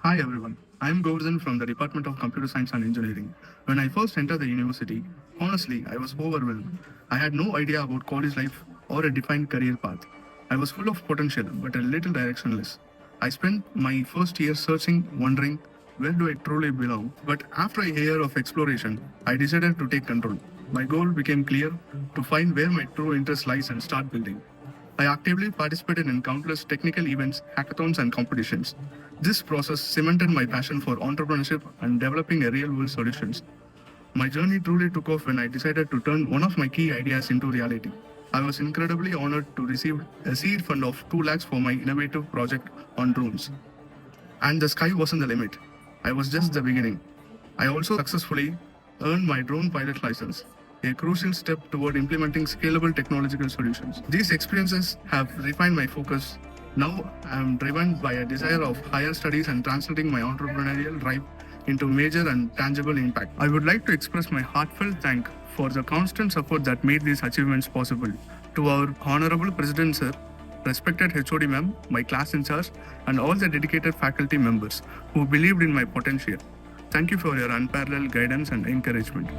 Hi everyone, I am Govardhan from the Department of Computer Science and Engineering. When I first entered the university, honestly, I was overwhelmed. I had no idea about college life or a defined career path. I was full of potential but a little directionless. I spent my first year searching, wondering where do I truly belong. But after a year of exploration, I decided to take control. My goal became clear to find where my true interest lies and start building. I actively participated in countless technical events, hackathons, and competitions. This process cemented my passion for entrepreneurship and developing a real-world solutions. My journey truly took off when I decided to turn one of my key ideas into reality. I was incredibly honored to receive a seed fund of 2 lakhs for my innovative project on drones. And the sky wasn't the limit. I was just the beginning. I also successfully earned my drone pilot license, a crucial step toward implementing scalable technological solutions. These experiences have refined my focus. Now I am driven by a desire of higher studies and translating my entrepreneurial drive into major and tangible impact. I would like to express my heartfelt thanks for the constant support that made these achievements possible. To our Honorable President Sir, respected HOD Ma'am, my class in charge, and all the dedicated faculty members who believed in my potential. Thank you for your unparalleled guidance and encouragement.